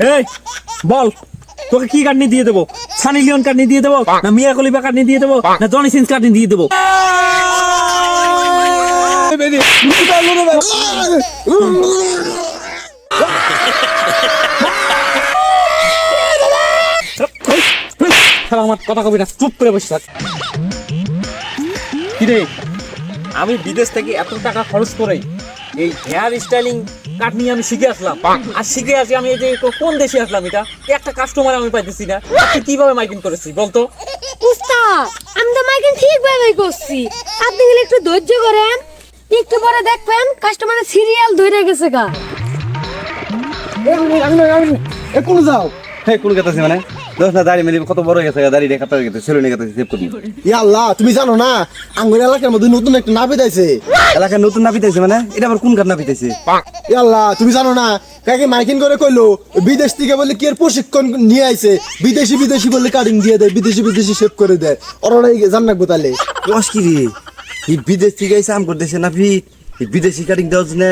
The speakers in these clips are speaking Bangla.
এই বল, তোকে কি কাটনি দিয়ে দেবো? সানি লিওন কাটনি দিয়ে দেবো, না মিয়া খলিফা কাটনি দিয়ে দেবো, না জনি সিন্স কাটনি দিয়ে দেবো? আমার কথা কবি না, চুপ করে বসে থাক। কিরে, আমি বিদেশ থেকে এত টাকা খরচ করে এই হেয়ার স্টাইলিং কাট নিয়ে আমি শিখে আসলাম, আর শিখে আসি আমি এই যে কোন দেশে আসলাম, এটা একটা কাস্টমার আমি পাইতেছি না। আপনি কিভাবে মাইকিং করেছি বলতো? উস্তাদ, আমি তো মাইকিং ঠিকভাবে করছি, আপনি গেলে একটু ধৈর্য করেন, একটু পরে দেখবেন কাস্টমারের সিরিয়াল ধরে গেছে গা। কোন যাও? হ্যাঁ কোন কথা মানে দোষ না দাড়ি মেলি কত বড় হয়ে গেছে, দাড়ি রেখা তো গেছে, সেলুনে গেছে, সেভ করবি। ইয়া আল্লাহ, তুমি জানো না আঙ্গুর এলাকার মধ্যে নতুন একটা নাপিত আইছে। এলাকায় নতুন নাপিত আছে মানে এটা আবার কোন কার নাপিত আছে? ইয়া আল্লাহ, তুমি জানো না কাকে মাইকিং করে কইলো বিদেশ থেকে বলে কি এর প্রশিক্ষণ নিয়ে আইছে, বিদেশি বিদেশি বলে কাটিং দিয়ে দেয়, বিদেশি বিদেশি শেভ করে দেয়। ওরাই জান রাখবো তাহলে। দোষ কি রে, এই বিদেশ থেকে আইসা আম করে দেশে নাপিত, এই বিদেশি কাটিং দেওয়া না,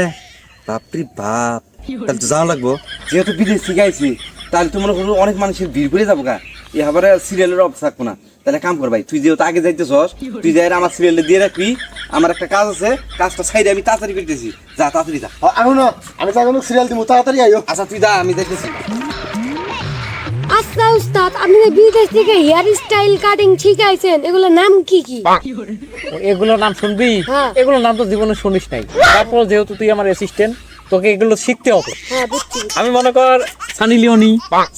বাপরে বাপ। তাহলে তো যাওয়া লাগবো, যেহেতু বিদেশ থেকে আইছি তাহলে তো মনে করো অনেক মানুষের ভিড় করে যাবো গা, এ আবার সিরিয়ালের অফ থাকবো না। তাহলে কাম কর ভাই, তুই যেহেতু আগে যাইতেছস, তুই যাই আমার সিরিয়ালে দিয়ে রাখবি, আমার একটা কাজ আছে, কাজটা সাইডে আমি তাড়াতাড়ি করতেছি, যা তাড়াতাড়ি যা। এখন আমি এখন সিরিয়াল দিব, তাড়াতাড়ি আইও। আচ্ছা তুই যা, আমি দেখতেছি। আচ্ছা উস্তাদ, আপনি যে বিদেশ থেকে হেয়ার স্টাইল কাটিং শিখাইছেন, এগুলোর নাম কি কি? এগুলোর নাম শুনবি? হ্যাঁ। এগুলোর নাম তো জীবনে শুনিস নাই, তারপর যেহেতু তুই আমার অ্যাসিস্ট্যান্ট, তোকে এগুলো শিখতে হবে। হ্যাঁ বুঝছি। আমি মনে কর সানি লিওনি,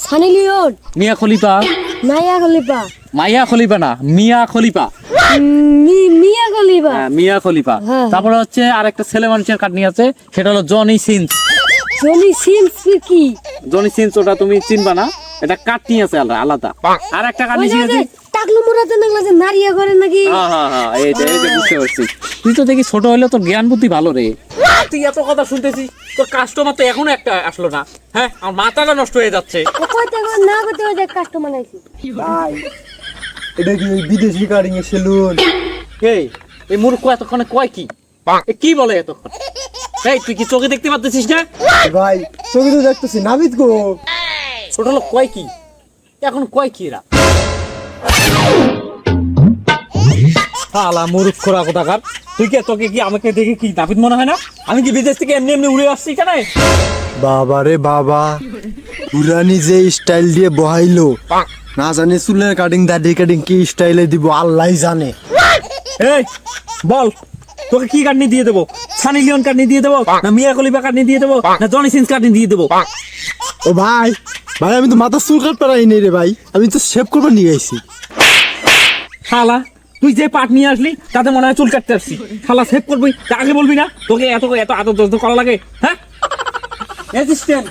সানি লিওন, মিয়া খলিফা, মাইয়া খলিফা, মাইয়া খলিফা না মিয়া খলিফা, মিয়া খলিফা, মিয়া খলিফা। হ্যাঁ। তারপরে হচ্ছে আর একটা ছেলে মানুষের কাটনি আছে, সেটা হলো জনি সিন্স। জনি সিন্স কি? জনি সিন্স ওটা তুমি চিনবা না, এটা কাটনি আছে আলাদা। আর একটা কাটনি ওই যে শিখেছি, টাকলু মুরাতে নাগলা যে নারিয়া করে নাকি? হ্যাঁ হ্যাঁ হ্যাঁ, এইটা বুঝতে পারছি। তুই তো দেখি ছোট হলে তোর জ্ঞান বুদ্ধি ভালো রে, তুই এত কথা শুনতেছিস, তোর কাস্টমার তো এখনো একটা আসলো না। হ্যাঁ, আমার মাথাটা নষ্ট হয়ে যাচ্ছে। ও কইতে কই না কইতে ওই যে কাস্টমার আইছে। ভাই, এটা কি ওই বিদেশি কাটিং এর সেলুন? এই মূর্খ এতক্ষণে কয় কি? এ কি বলে এতক্ষণ? এই তুই কি চোখে দেখতে পাচ্ছিস না? ভাই চোখে তো দেখতেছি নাপিত গো। ছোট লোক কয় কি, এখন কয় কি এরা? শালা মূর্খরা কোথাকার। তুই কে, তোকে কি আমাকে দেখে কি নাপিত মনে হয় না? আমি কি বিদেশ থেকে এমনি এমনি উড়ে আসছি এখানে? বাবা রে বাবা, পুরানি যে স্টাইল দিয়ে বহাইলো, না জানি চুলের কাটিং দাড়ি কাটিং কি স্টাইলে দিব আল্লাহ জানে। এই বল, তোকে কি কাটনি দিয়ে দেবো? সানি লিওন কাটনি দিয়ে দেবো, না মিয়া খলিফা কাটনি দিয়ে দেবো, না জনি সিন্স কাটনি দিয়ে দেবো? ও ভাই, ভাই আমি তো মাথা চুল কাটতে পারি নি রে ভাই, আমি তো শেভ করবার নিয়ে আইছি। শালা তুই যে পাট নিয়ে আসলি তাতে মনে হয় চুল কাটতে আসছি। শালা সেভ করবি, তা আগে বলবি না? তোকে এত এত আদর যত্ন করা লাগে? হ্যাঁ, অ্যাসিস্ট্যান্ট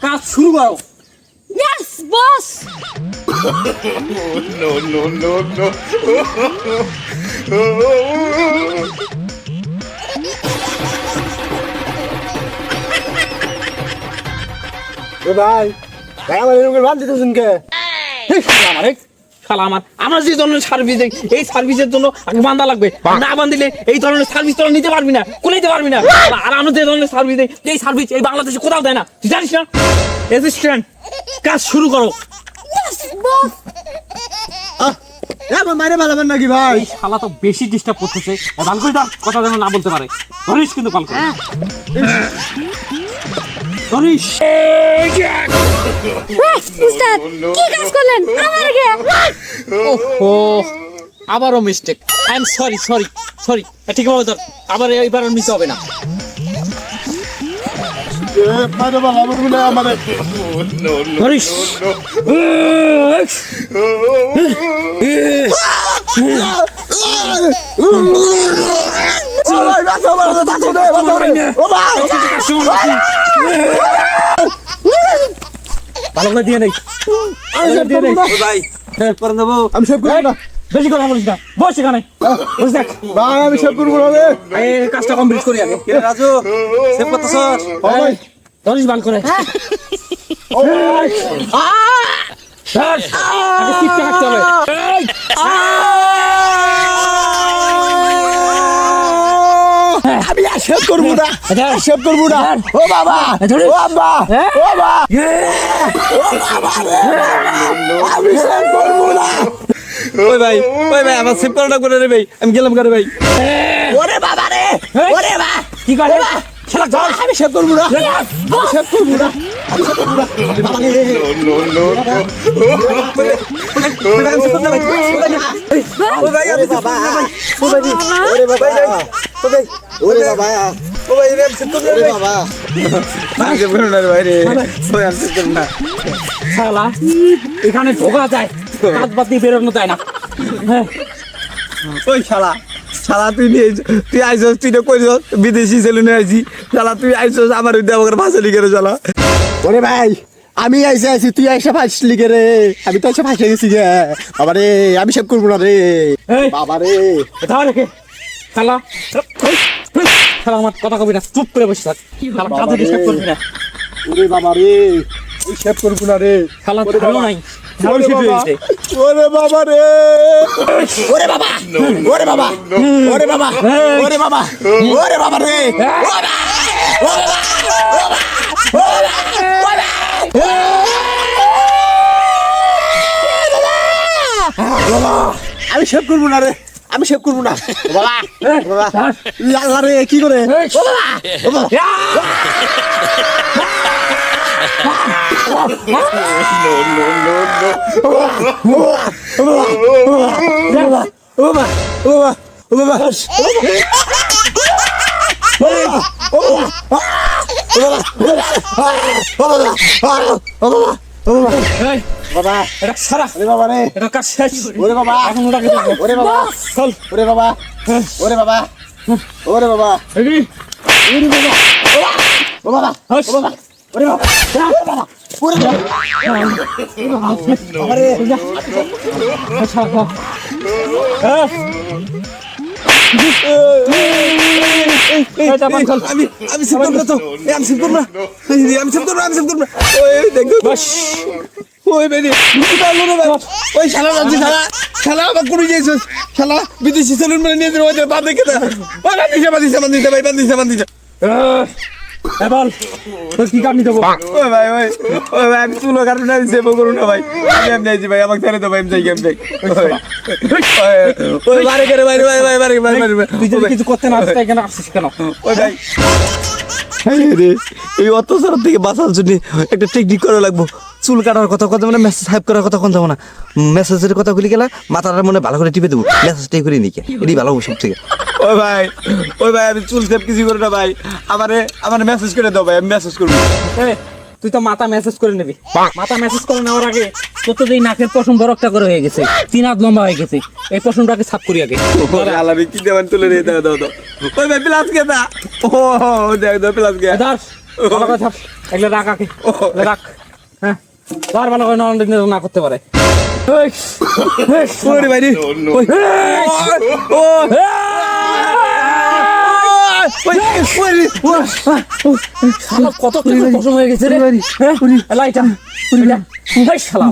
কাজ শুরু করো। Yes boss. ও ভাই, ভাই আমার এরকম বাদ দিতেছেন কে? এই শালা আমার, এই শালা আমার যে ধরনের সার্ভিস, এই সার্ভিসের জন্য আগে বান্ধা লাগবে, না বান্ধিলে এই ধরনের সার্ভিস তোরা নিতে পারবি না, কোলাইতে পারবি না। আর আমার যে ধরনের সার্ভিস, এই সার্ভিস এই বাংলাদেশে কোথাও দেয় না, তুই জানিস না? অ্যাসিস্ট্যান্ট কাজ শুরু করো। Yes boss. এখন মাইরে ভালাবেন নাকি ভাই? এই শালা তো বেশি ডিস্টার্ব করতেছে, ভালো করে তার কথা যেন না বলতে পারে। ধরিস কিন্তু ভালো করে, ধরিস। উস্তাদ কি কাজ করলেন আমার আগে? ওহো, আবারও mistake. I am sorry sorry sorry. ঠিক আছে ধর, আবার এইবার মিস হবে না। মাইরে ভালাবেন বলে আমারে ধরিস। ভালো করে দিয়ে নেই, দিয়ে নেই। ভাই করে দেবো। আমি শেভ করবো না বেশি কথা বলিস না, বস এখানে, বস দেখ। ভাই, আমি শেভ করবো না রে। এই কাজটা কমপ্লিট করি আগে। কে রাজু সেভ করতেছস? ভাই, ধরিস ভালো করে। ও ভাই, ধর, আগে চিপকে রাখতে হবে। আমি আসি। সেভ করবো না আচ্ছা। সেভ করবো না ও বাবা ধরে। ও আব্বা হ্যাঁ? ও বাবা আমি সেভ করবো না ওই ভাই আমার সেভ করাটা করে রে ভাই আমি গেলাম করে ভাই ওরে বাবা রে ওরে বাবা কি করে শালা ধর আমি সেভ করবো না আমি সেভ করবো না আমি সেভ করবো না বাবা রে ওই ভাই আমি বাবা ওই ভাই ওরে বাবা ওরে বাবা ও ভাই আমি সেভ করব ওরে বাবা আমি সেভ করব না রে ভাই রে ওই আমি সেভ করব না শালা এখানে ঢোকা যায় হাত বাদ দিয়ে বেরোনো যায় না হ্যাঁ ওই শালা শালা তুই আইছস তুই না কইছস বিদেশি সেলুনে আইছি শালা তুই আইছস আমার উদ্যা আমাকে ভাষালি করে শালা ওরে ভাই আমি আইছি তুই আইসা ফাঁসলি গে রে আমি তো আইসা ফাঁসে গেছি গে বাবা রে আমি সেভ করবো না রে এই বাবা রে কোথাও রেখে শালা শালা আমার কথা কবি না চুপ করে বসে থাক শালা কাজে ডিস্টার্ব করবি না ওরে বাবা রে আমি সেভ করবো না রে শালা ওরে ভালো বাবা। নাই ভালো ওরে সেট বাবা হয়েছে ওরে বাবা রে ওরে বাবা ওরে বাবা ওরে বাবা ওরে বাবা ওরে বাবা রে বাবা আমি সেভ করবো না রে আমি সেভ করবো না বাবা বাবা আল্লাহ রে কি করে ও বাবা ও বাবা ও বাবা ও বাবা এই বাবা এটা সারা ওরে বাবা রে এটা কাজ শেষ ওরে বাবা এখন ওটাকে দেখো ওরে বাবা চল ওরে বাবা ওরে বাবা ওরে বাবা রেডি ওরে বাবা ও বাবা হাস ও বাবা ওরে বাবা ওরে বাবা ওরে বাবা রে আচ্ছা আমি আমি সেভ করব না তো আমি সেভ করব না আমি সেভ করব না আমি সেভ করব না ওই দেখো বাস ওই বেরি পারলো না ভাই ওই শালা রাজি শালা শালা আমার কোন যাইছস শালা বিদেশি সেলুন মানে নিয়ে ওই বাদ দেখে না ওই বান্দিছে ভাই বান্দিছে বল তোর কি কাম নিতে ওই ভাই আমি তুলো কারণে আমি সেভ করব না ভাই আমি যাইছি ভাই আমাকে ছেড়ে দাও ভাই আমি যাই গেম দেখ ওই বারে করে ভাই তুই যদি কিছু করতে না পারছিস কেন আসছিস কেন ওই ভাই এই অত্যাচার থেকে বাঁচার জন্য একটা টেকনিক করা লাগবো চুল কাটার কথা কথা মানে মেসেজ টাইপ করার কথা কথা না মেসেজের কথা বলি গেলে মাথাটা মনে ভালো করে টিপে দেবো মেসেজটাই করে নিকে এটাই ভালো সব থেকে ওই ভাই আমি চুল সেভ কিছু করি না ভাই আমার মেসেজ করে দাও ভাই আমি মেসেজ করবো তুই তো মাথা মেসেজ করে নিবি মাথা মেসেজ করে নেওয়ার আগে তোর তো এই নাকের পশম বরকটা করে হয়ে গেছে 3 হাত লম্বা হয়ে গেছে এই পশমটাকে সাফ করি আগে আলামি কি দেবেন তুলে নিয়ে দাও ওই ভাই প্লাস কে দা ও দেখ দাও প্লাস কে দাস ভালো কথা এগুলো রাখ আগে রাখ হ্যাঁ আর ভালো করে না করতে পারে ওরে ভাই রে ও কত পশম হয়ে গেছে রে লাইটা শালা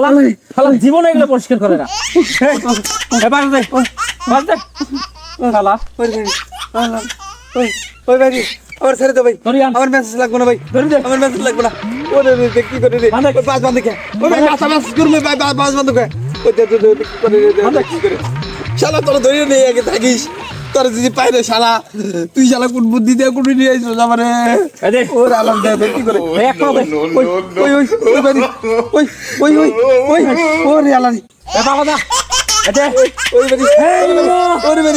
আমার শালা জীবনে এগুলো পরিষ্কার করে না শালা ওই ভাই আমার ছেড়ে দাও ভাই ধরিয়ান। আমার মেসেজ লাগবে না ভাই ধরে দে। আমার মেসেজ লাগবে না ওরে রে কি করে রে বাঁধে। ওই পাঁচ বান্ধে কে ওই ভাই পাঁচ মেসেজ করবে ভাই পাঁচ বান্ধে কে ওই দে কি করে রে কি করে শালা তোরা ধরে নেই আগে থাকিস তোর যদি পাই রে শালা তুই শালা কোন বুদ্ধি দিয়ে কোন নিয়ে আইছিস আমারে ওরে আলাম দে কি করে ওই ভাই ওই ওরে আলাম ওই ভাই ওরে ভাই